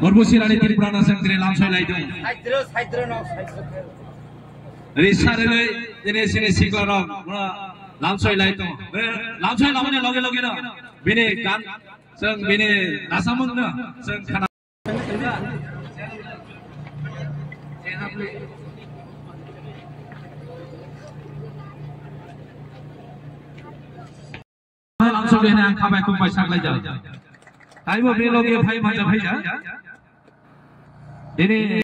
Orbusirani Tirpurana Sangre Lamsoy Laido. Risarele, Denesine Sigaro, Lamsoy Laido. Lamsoy Lamone Logino, Bine Gan, Sung Bine Nasamunda, Sung Kana. Lamsoy Lena Kabakum by Saglaja. I will be looking 500 pages. Ini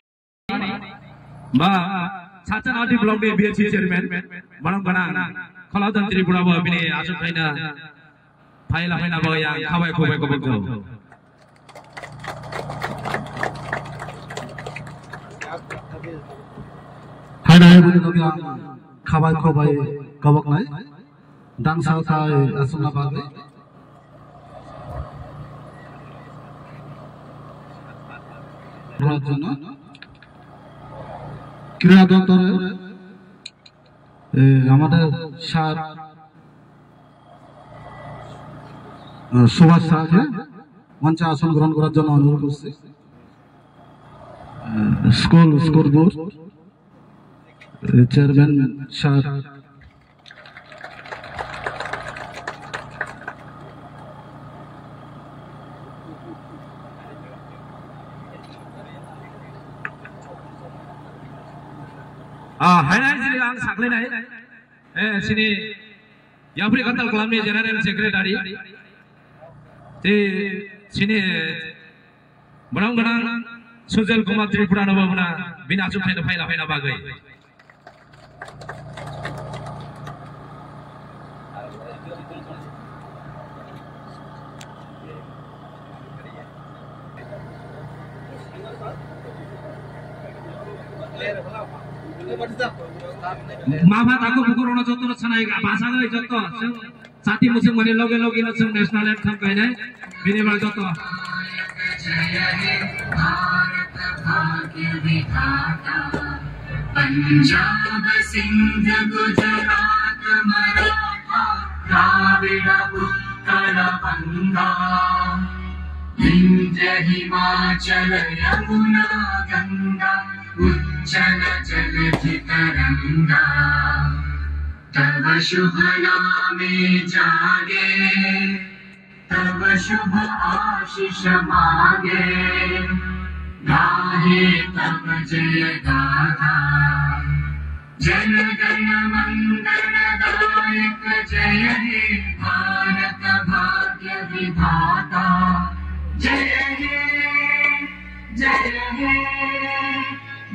ba sacan adi blog de BC chairman manam bana kalau dan Tripura bawa bini asal China Thailand China bawa yang kawai ko Thailand bini log yang kawai kobok nai dan sautai asal bagai ক্রীড়া দপ্তরের আমাদের sir Subhash শাহকে মঞ্চে আসন গ্রহণ করার জন্য অনুরোধ করছি school board chairman sir Highlight sini ang sakle nai, sini yang beri kantor kelamnya General Secretary, sini benang-benang Sujal Kumar Tripura Nababuna bina cupai na faila bagai. Maaf aku bukan orang contoh sana ya bahasa itu contoh sati musim mana loge itu national anthem kayaknya minimal contoh Punjab Sindh Gujarat Maratha Dravida Uttara Banga Vindhya Himachala Yamuna Ganga उच्चल जलधि तरंगा तब शुभ नामे जागे तब शुभ आशीष मागे गाहे तब जय गाथा जन गण मंगल दायक जय हे भारत भाग्य विधाता जय हे जय हे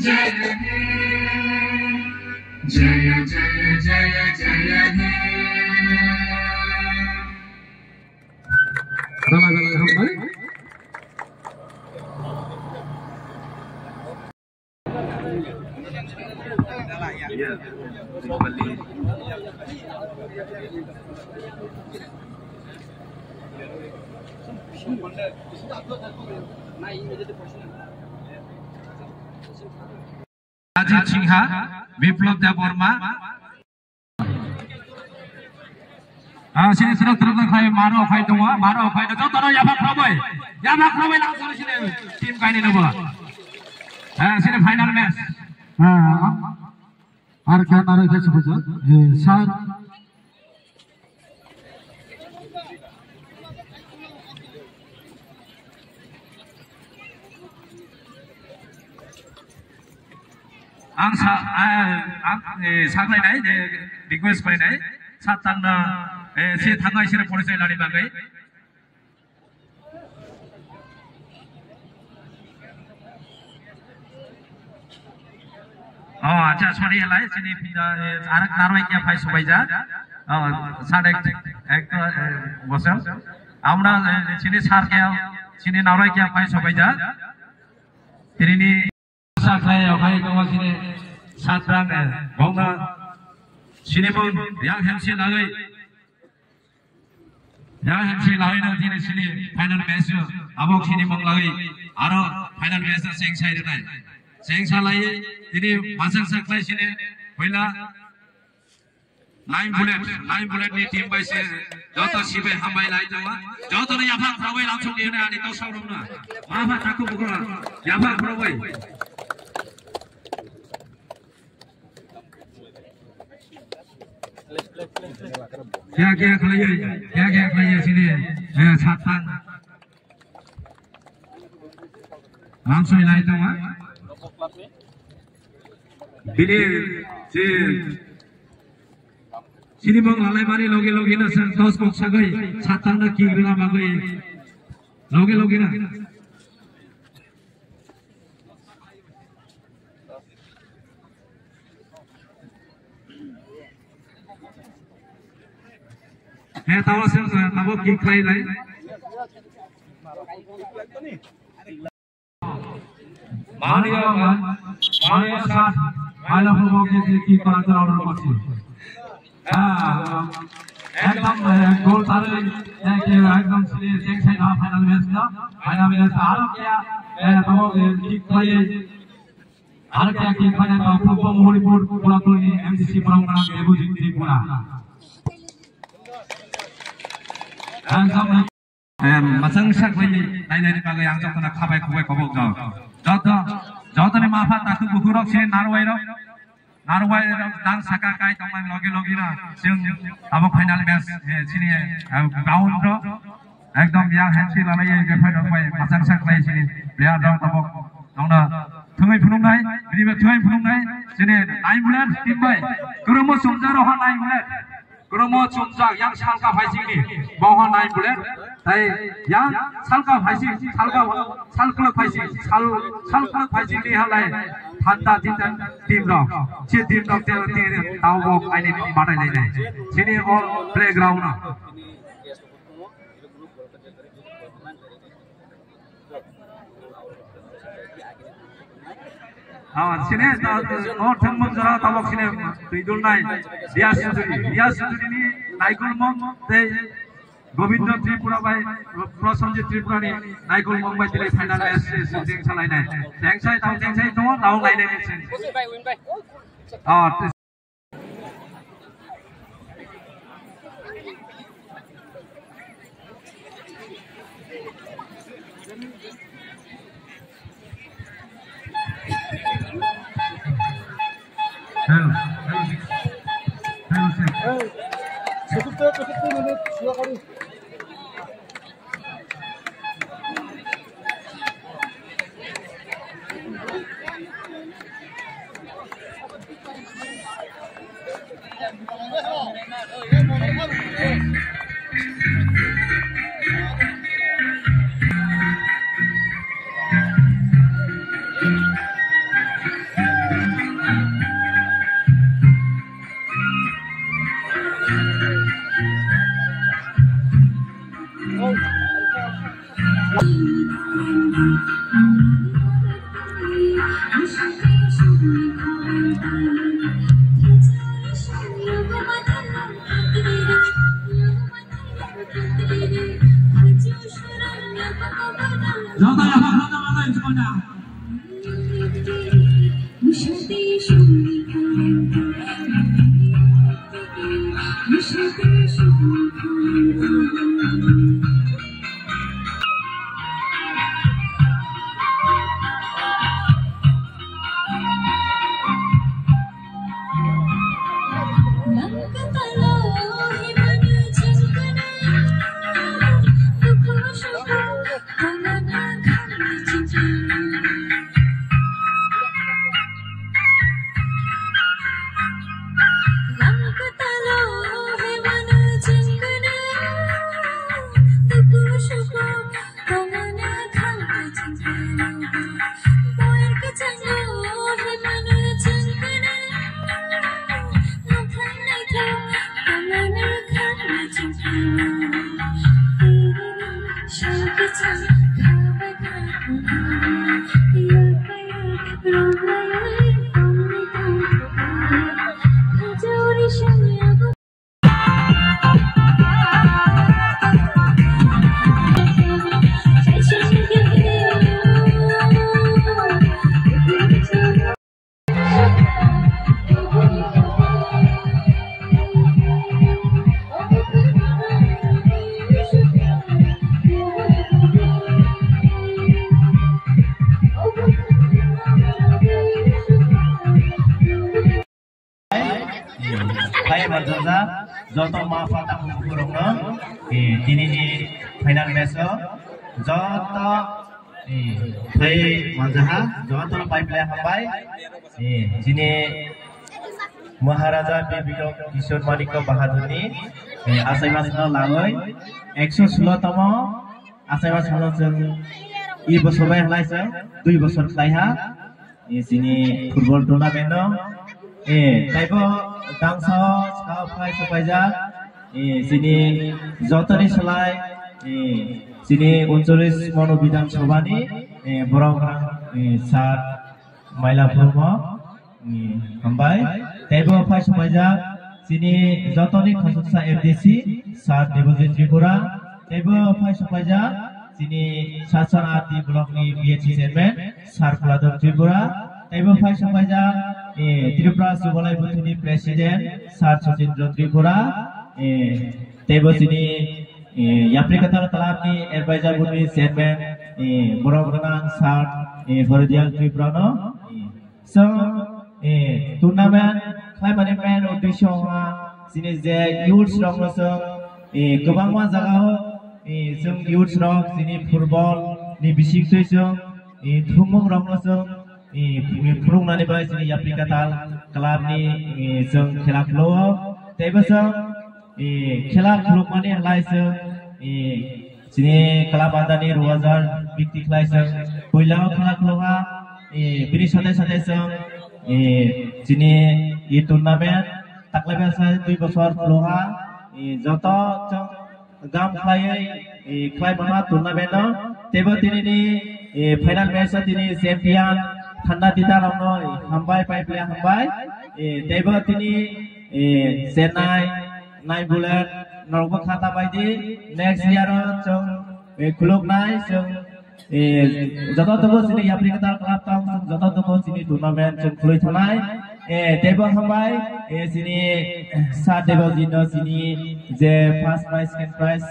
जय हे जय जय जय जय हे Ajit Singha, Biplab Deborma. Sini sudah terkait Maro fight dua, Maro fight itu terus Yabak Roboy langsung sini tim kaini nopo. Sini final match. Arkan ada yang sebut Sar. Ang saklay nai request kore nai satang na si thangai sire polisai lari bagai acha sorry lai sini arak narwai kya phai subaija sadek ek bosel amra sini sar kya sini narwai kya phai subaija tirini saklay phai tongwa sini satrang bongna sini pun yang hensi lagai nanti sini final match abok sini mong lagai aro final match sengsai nai sengsai lai ini masang saklay sini पहिला line bullet नि team by से जत सिबे हामबाय लाइ दङ जत नि याफा फ्रावै लांसुं नि आनि तो सावरंना माफा थाखु बुगुरा याफा फ्रावै क्या खालायो सिनि साथान लांसुं लाइ दङ बिनि जे sini bang lalai mari logi na dos kok sagai satang na kira bagai logi na tawa sen tabo ki khai lai mania sa ala ho ke ki kara kara order korchi एकदम गोल तारे एकदम सिले section half final match ना final match हार क्या तब kick खाए हार क्या किक खाए तो फुटबॉल मोहरीपुर पूरा कोई एमसीसी परंपरा के एबो जिंदगी पूरा एकदम masang sak lagi nai bagai yang jauh kena kabai kubai kobok jauh ne maafat aku bukurok sih narwai dan saka kai tongman logi na sing abo final match sini ground ro ekdom yang hansi lalai gefai dongbai masang sak lai sini player dong tabok dongna thungai phunungai sini 9 bulan timbai kromo somjaro ha 9 bulan kromo somjak yang salka phaising ni bawa 9 bulan tai yang salka phaising salklok phaising ni halai Hanta tim dog, tim dog tahu bok ini batai lainnya. Sini all playground na. Sini all themung jara tabok sini tidul nai. Dia sendiri ni naikul mong te Govinda Tripura by Prosanjit Tripura ni naikul mong by tile final match sing salai nai. Teng sai tu tahu lainnya ni sini. khai manjaja joto ma pata kurungno tini ni final match joto khai manjaha joto pipeline hambai jini Maharaja Bibito Kishore Manik Bahadurni Asaimas no lagoi 116 tamo Asaimas no jeng I bosor bai halai jeng 2 bosor khlaiha sini football tournament no taibo dangsa skau phai supaija sini jotoni salai sini 39 mono bidhan sabhani borok sat maila purmo hambai taibo phai supaija sini jotoni khasuksa FDC sat Devojit Tripura taibo phai supaija sini Sasan Ati block ni BHC chairman Sar Kuladon Tripura taibo phai supaija Tripura Subalai Buthuni president Sar Sachindra Tripura taibo sini Yaprikatar Talab ni advisor Buthuni chairman Borok Renang Sar Fardial Tripura no so tournament khai management uddesho sini je youths rok no gobang ma jaga जों youths rok sini football ni bisik tui जों thumuk rok no जों phurungnani bai sini Yaprikatal club ni जों khela khlo taibo जों khela khulukmani halai जों sini club andani 2000 bikti khlai जों poilao khela khloha bini sate sate जों sini tournament taklebe sa 2 bosor khloha joto जों gam khlai mama tournament no tebo tini ni final match tini champion thanda dita rongno hambai pipeline hambai tebo tini Chennai nai bullet norgo khata baidi next year chong khuluk nai chong joto tobo sini Yaprikatal club tong joto tobo sini tournament chong khloi thanai tebo hambai sini Sat Devojit no sini je first prize second prize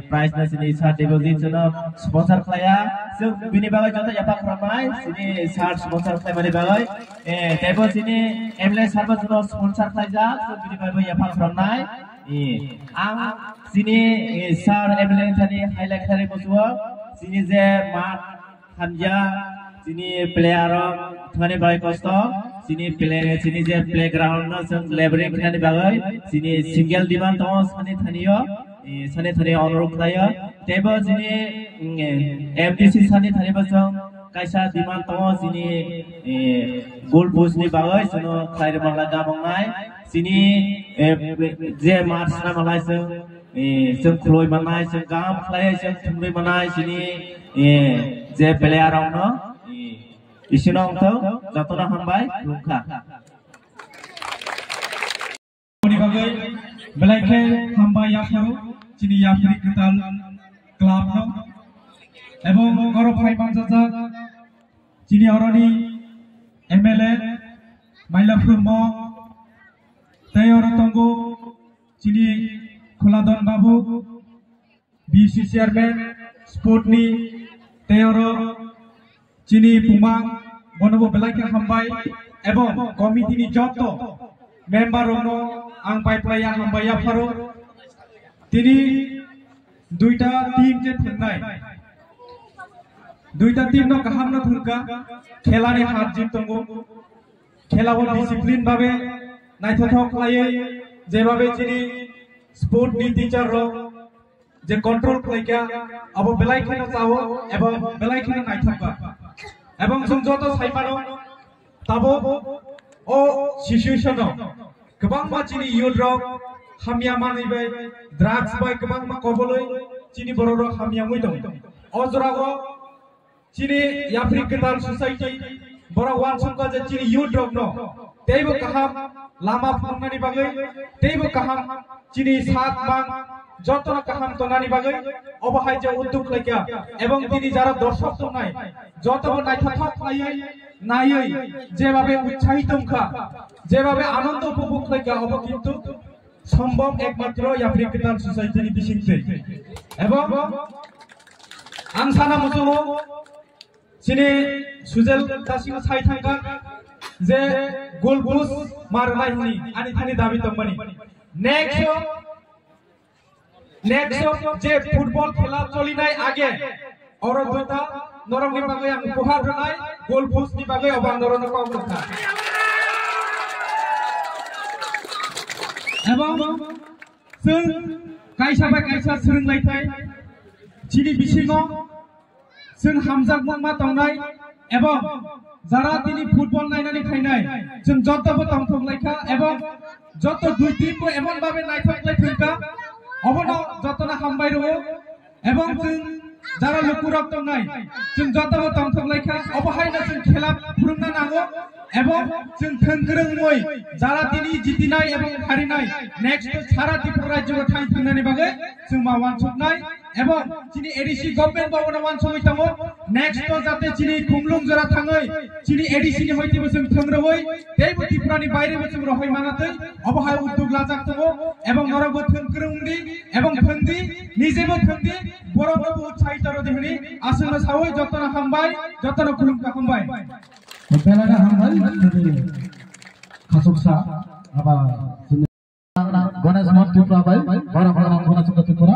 prize na sini Sat Devojit no sponsor khlaya so bini bagai joto yapa khramai sini Sat sponsor khlai mani bagai tebo sini MLA sarba no sponsor khlaija so bini bagai yapa khramnai ang sini Sar MLA thani highlight thari bosuo sini je mat khanja sini player thani bagai kosto sini je playground no जों laboring thani bagai sini single demand to sani thaniyo अनुरोध खायो तेबो जिनि MDC सानि थानिबो जों कायसा दिमान तो जिनि गोल पोस्टनि बागै जों खायरे बांला गाबंनाय जिनि जे मार्च ना मालाय जों खुलय मानाय जों गाम खाय जों थुमलै मानाय जिनि जे प्लेयारावनो इसिनावथ जतना हामबाय लुखा नि बागै बेलायखे हामबाय याफारो जिनि याफ्रिकाताल क्लाब न एवं गौरव भाई बांजाजा जिनि अरनि एमएलए माइलाफुरम तयरो तंगो जिनि खुलादन बाबू बीसी चेयरमैन स्पोर्टनि तयरो जिनि पुमा बनबो बेलायखे हामबाय एवं कमिटिनि जतो मेम्बर रनो आं पाइपलाया हामबाय याफारो तिनि दुईटा टीम जे थंनाय दुईटा टीम न गाहाम न थंका खेलानि हार जित दंगो खेलाव डिसिप्लिन भाबे नायथाथाव खालायै जे भाबे जिनि स्पोर्ट नि टीचर रो जे कंट्रोल खालायगा अब बेलायखेनो चावो एबं बेलायखेनो नायथाबा एबं जों जतो साइमानो ताबो ओ सिचुएशन गोबां मानसिनि युथ रो हामिया मानैबाय ड्राग्स बाय गोबां मा कबलै चिनि बर' रो हामिया मै दं अजरागो चिनि याफ्रिकाताल सोसाइटी बर' वान संका जे चिनि युथ रो न तेबो काहाम लामा फुंनानि बागै तेबो काहाम चिनि सात बां जतन काहाम तनानि बागै अबहाय जे उद्योग लायगा एवं तिनि जारा दर्शक दंनाय जतबो नायथाथाव खालायै नायै जेभाबे उत्साहित दंखा जेभाबे आनंद उपभोग लायगा अब किन्तु सम्भव एकमात्र याफ्रिकाताल सोसाइटी बिसिंसे एवं आं साना मुसुमो सिनि सुजेल दासिम साइ थांगा जे गोल पोस्ट मारनाय हुनी आनि थानि दाबि दंमोन नेक्स्ट जे फुटबल खेला चलिनाय आगे और दुटा नरमनि बागै आं उपहार होनाय गोल पोस्टनि बागै अबां नरनो पावनखा एबं जों कायसा बाय कायसा सोलोंलायथाय जिनि बिसिङाव जों हामजागमोन मा दंनाय एबं जारा दिनै फुटबल नायनानै फैनाय जों जतबो दंथलायखा एबं जत दुइ टीमबो एमन भाबे नायथलायथोंखा अबनाव जतना हामबाय रहो एबं जों जारा लुकुराव दंनाय जों जतबो दंथलायखा अबहायना जों खेला फुरुंना नांगौ एबं जों थोंगोरोङै जारा दिनै जितिनाय एबं हारिनाय नेक्स्ट सारा त्रिपुरा राज्योआव थांनायनि बागै जों मावानसुबनाय एबं जिनि एडिसि गभर्नमेन्ट बावना वानसुबाय दङ नेक्स्ट जाते जिनि खुमलुं जरा थाङै जिनि एडिसि नि हयतिबो जों थोंग्रबै बेबो त्रिपुरानि बायरेबो जों रहाय मानातै अबहाय उद्योग लाजाक दङ एबं नरबो थोंगोरोंदि एबं थोंदि निजेबो थोंदि बरबो उत्साहित रदिहनि आसना सावै जतना हामबाय जतना खुलुमका हामबाय बेलाना हामबाय खासुकसा आबा गणेश मठ त्रिपुरा बाय बरा बरा गणेश मठ त्रिपुरा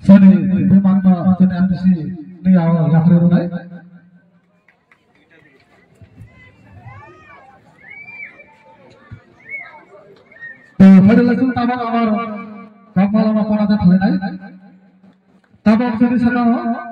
सने बेमानबा सने आंसि नैयाव याख्रेरुनाय तो फेडरेशन ताबा आमार बागमालामा पनाते थालायनाय ताबा सने साना